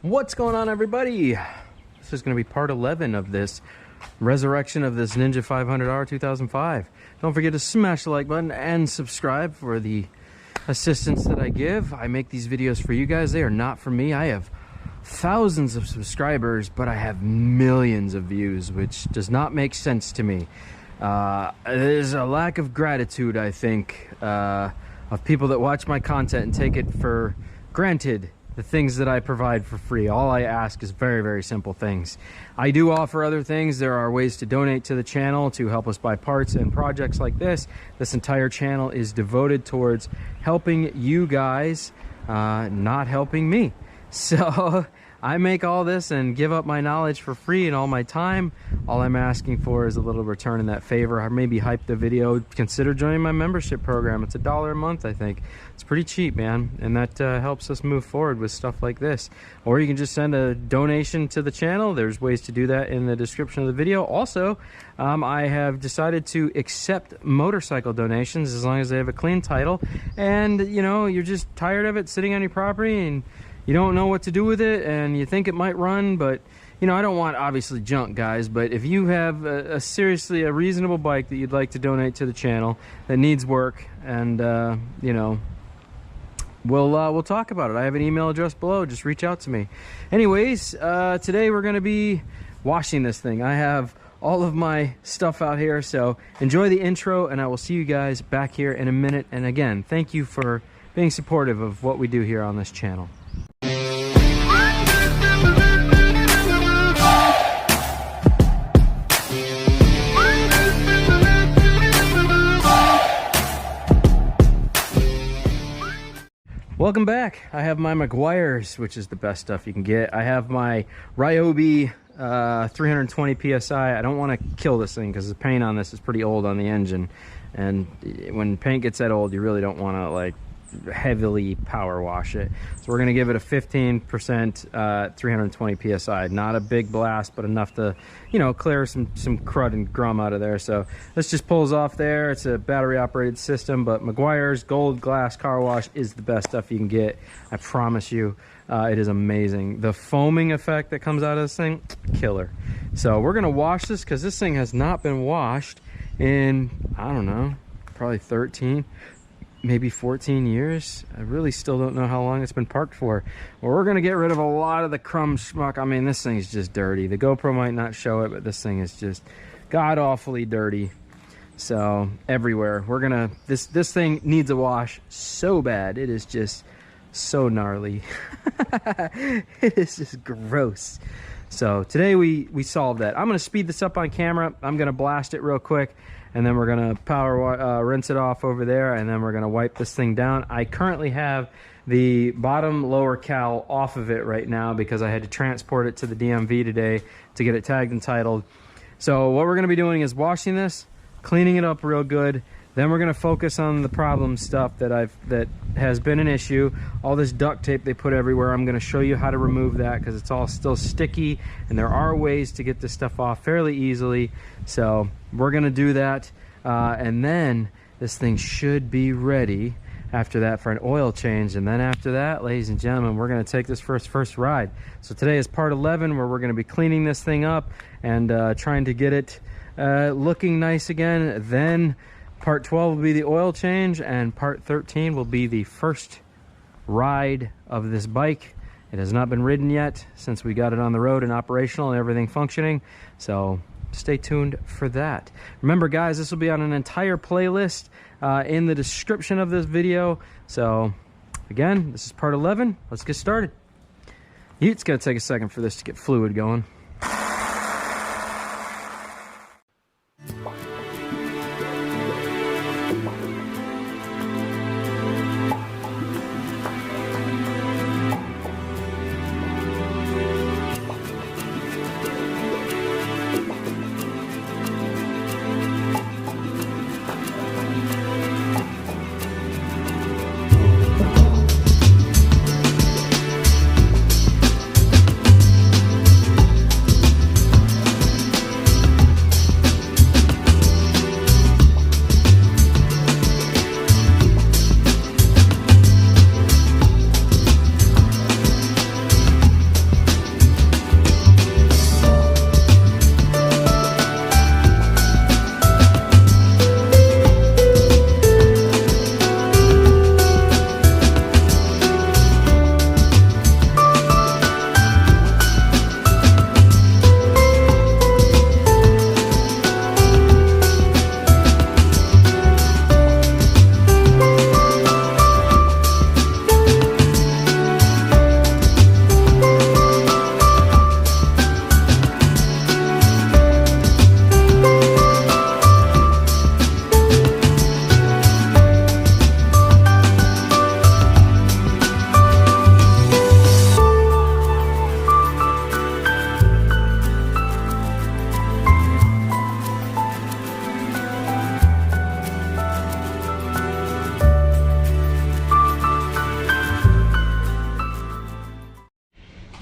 What's going on, everybody? This is going to be part 11 of this resurrection of this Ninja 500R 2005. Don't forget to smash the like button and subscribe for the assistance that I give. I make these videos for you guys. They are not for me. I have thousands of subscribers, but I have millions of views, which does not make sense to me. There's a lack of gratitude, I think, of people that watch my content and take it for granted. The things that I provide for free. All I ask is very, very simple things. I do offer other things. There are ways to donate to the channel to help us buy parts and projects like this. This entire channel is devoted towards helping you guys, not helping me. So I make all this and give up my knowledge for free and all my time. All I'm asking for is a little return in that favor. Or maybe hype the video. Consider joining my membership program. It's $1 a month, I think. It's pretty cheap, man, and that helps us move forward with stuff like this. Or you can just send a donation to the channel. There's ways to do that in the description of the video. Also, I have decided to accept motorcycle donations as long as they have a clean title. And, you know, you're just tired of it sitting on your property and you don't know what to do with it, and you think it might run, but, you know, I don't want, obviously, junk, guys, but if you have a seriously a reasonable bike that you'd like to donate to the channel that needs work, and, you know, we'll talk about it. I have an email address below. Just reach out to me. Anyways, today we're going to be washing this thing. I have all of my stuff out here, so enjoy the intro, and I will see you guys back here in a minute. And again, thank you for being supportive of what we do here on this channel. Welcome back. I have my Meguiar's, which is the best stuff you can get. I have my Ryobi 320 PSI. I don't want to kill this thing because the paint on this is pretty old on the engine. And when paint gets that old, you really don't want to, like, heavily power wash it. So we're going to give it a 15% 320 PSI. Not a big blast, but enough to, you know, clear some crud and grum out of there. So this just pulls off there. It's a battery operated system, but Meguiar's Gold Glass Car Wash is the best stuff you can get. I promise you. It is amazing. The foaming effect that comes out of this thing, killer. So we're going to wash this because this thing has not been washed in, I don't know, probably 13 maybe 14 years. I really still don't know how long it's been parked for. Well, we're gonna get rid of a lot of the crumb schmuck. I mean, this thing is just dirty. The GoPro might not show it, but this thing is just god-awfully dirty. So everywhere, we're gonna, this thing needs a wash so bad. It is just so gnarly. It is just gross. So today we solved that. I'm gonna speed this up on camera. I'm gonna blast it real quick, and then we're gonna rinse it off over there, and then we're gonna wipe this thing down. I currently have the bottom lower cowl off of it right now because I had to transport it to the DMV today to get it tagged and titled. So what we're gonna be doing is washing this, cleaning it up real good. Then we're gonna focus on the problem stuff that has been an issue. All this duct tape they put everywhere, I'm gonna show you how to remove that because it's all still sticky, and there are ways to get this stuff off fairly easily. So we're gonna do that, and then this thing should be ready after that for an oil change. And then after that, ladies and gentlemen, we're gonna take this first ride. So today is part 11 where we're gonna be cleaning this thing up and trying to get it looking nice again. Then part 12 will be the oil change, and part 13 will be the first ride of this bike. It has not been ridden yet since we got it on the road and operational and everything functioning. So stay tuned for that. Remember, guys, this will be on an entire playlist in the description of this video. So again, this is part 11. Let's get started. It's gonna take a second for this to get fluid going.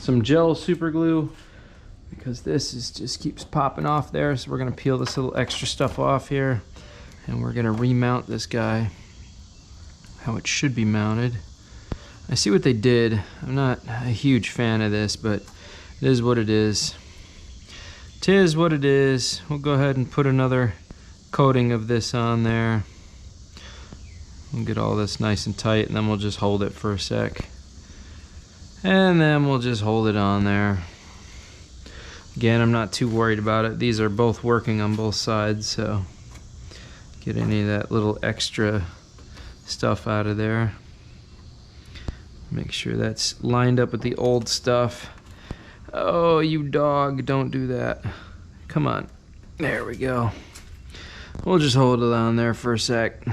some gel super glue because this is just keeps popping off there. So we're gonna peel this little extra stuff off here, and we're gonna remount this guy how it should be mounted. I see what they did. I'm not a huge fan of this, but it is what it is. 'Tis what it is. We'll go ahead and put another coating of this on there. We'll get all this nice and tight, and then we'll just hold it for a sec. And then we'll just hold it on there. Again, I'm not too worried about it. These are both working on both sides, so get any of that little extra stuff out of there. Make sure that's lined up with the old stuff. Oh, you dog, don't do that. Come on. There we go. We'll just hold it on there for a sec.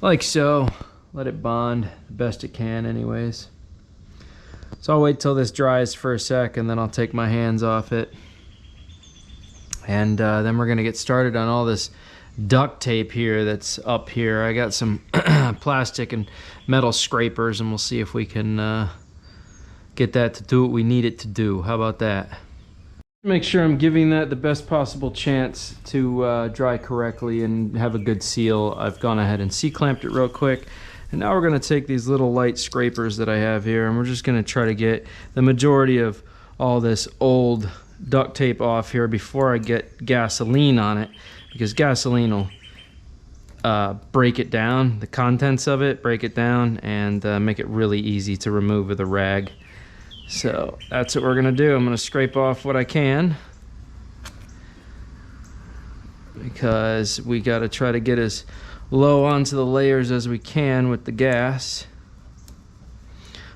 Like so. Let it bond the best it can anyways. So I'll wait till this dries for a sec, and then I'll take my hands off it. And then we're gonna get started on all this duct tape here that's up here. I got some plastic and metal scrapers, and we'll see if we can get that to do what we need it to do. How about that? Make sure I'm giving that the best possible chance to dry correctly and have a good seal. I've gone ahead and C-clamped it real quick. And now we're gonna take these little light scrapers that I have here, and we're just gonna try to get the majority of all this old duct tape off here before I get gasoline on it, because gasoline will break it down, the contents of it, break it down, and make it really easy to remove with a rag. So that's what we're gonna do. I'm gonna scrape off what I can, because we gotta try to get as low onto the layers as we can with the gas.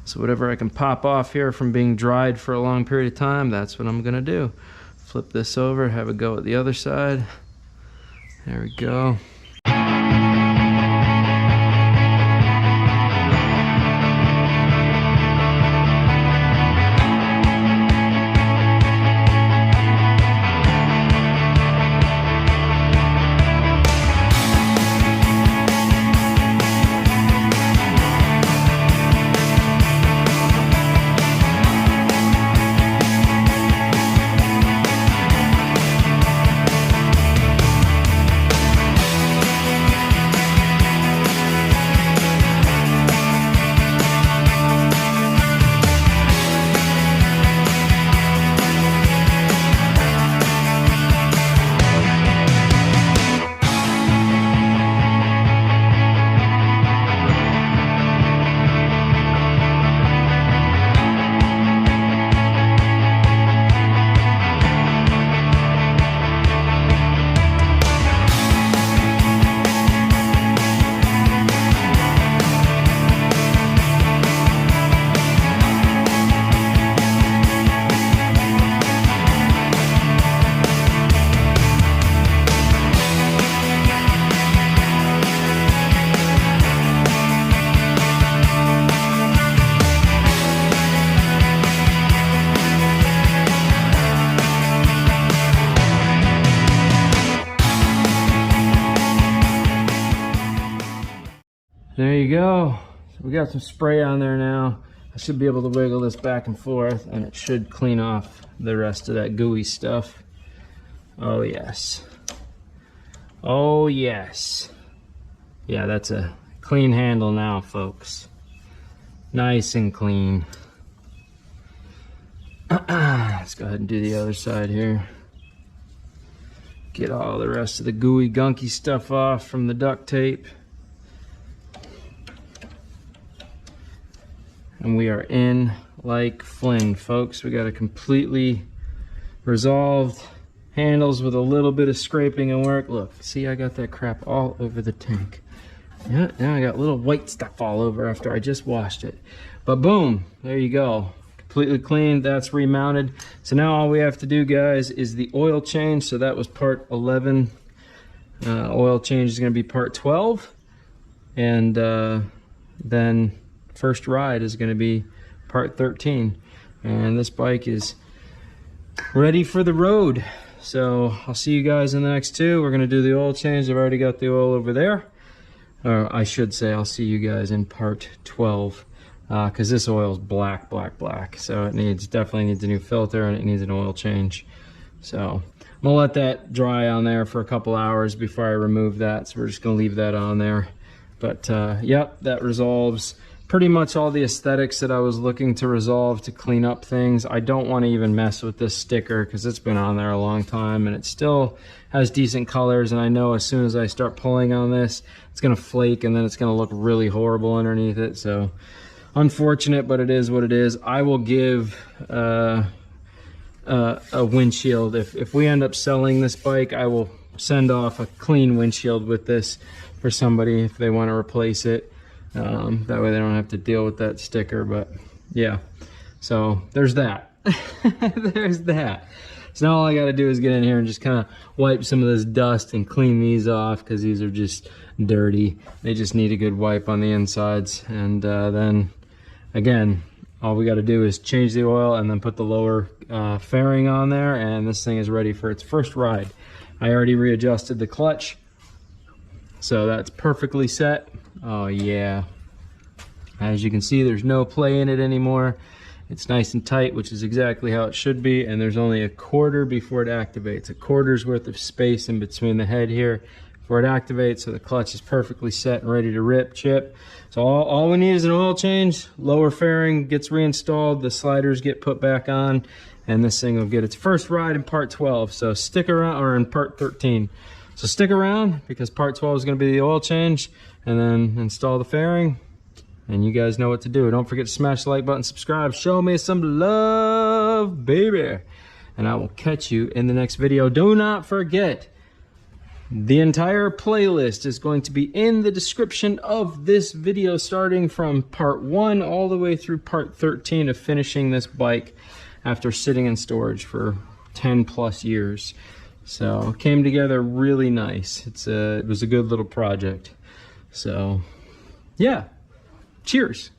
So whatever I can pop off here from being dried for a long period of time, that's what I'm gonna do. Flip this over, have a go at the other side. There we go. There you go. So we got some spray on there now. I should be able to wiggle this back and forth, and it should clean off the rest of that gooey stuff. Oh yes. Oh yes. Yeah, that's a clean handle now, folks. Nice and clean. Let's go ahead and do the other side here. Get all the rest of the gooey, gunky stuff off from the duct tape. And we are in like Flynn, folks. We got a completely resolved handles with a little bit of scraping and work. Look, see, I got that crap all over the tank. Yeah, now I got little white stuff all over after I just washed it. But boom, there you go. Completely clean, that's remounted. So now all we have to do, guys, is the oil change. So that was part 11. Oil change is gonna be part 12. And then first ride is going to be part 13, and this bike is ready for the road. So I'll see you guys in the next two. We're going to do the oil change. I've already got the oil over there, or I should say I'll see you guys in part 12. because this oil is black. So it definitely needs a new filter, and it needs an oil change. So I'm gonna let that dry on there for a couple hours before I remove that. So we're just gonna leave that on there. But yep, that resolves pretty much all the aesthetics that I was looking to resolve to clean up things. I don't want to even mess with this sticker because it's been on there a long time and it still has decent colors, and I know as soon as I start pulling on this, it's gonna flake and then it's gonna look really horrible underneath it. So unfortunate, but it is what it is. I will give a windshield. If we end up selling this bike, I will send off a clean windshield with this for somebody if they want to replace it. That way they don't have to deal with that sticker. But yeah, so there's that. There's that. So now all I got to do is get in here and just kind of wipe some of this dust and clean these off, because these are just dirty. They just need a good wipe on the insides. And then again, all we got to do is change the oil and then put the lower fairing on there, and this thing is ready for its first ride. I already readjusted the clutch, so that's perfectly set. Oh yeah, as you can see, there's no play in it anymore. It's nice and tight, which is exactly how it should be, and there's only a quarter before it activates. A quarter's worth of space in between the head here before it activates, so the clutch is perfectly set and ready to rip, chip. So all we need is an oil change, lower fairing gets reinstalled, the sliders get put back on, and this thing will get its first ride in part 12. So stick around, or in part 13. So stick around, because part 12 is going to be the oil change, and then install the fairing, and you guys know what to do. Don't forget to smash the like button, subscribe, show me some love, baby. And I will catch you in the next video. Do not forget, the entire playlist is going to be in the description of this video, starting from part 1 all the way through part 13 of finishing this bike after sitting in storage for 10 plus years. So it came together really nice. It was a good little project. So yeah, cheers.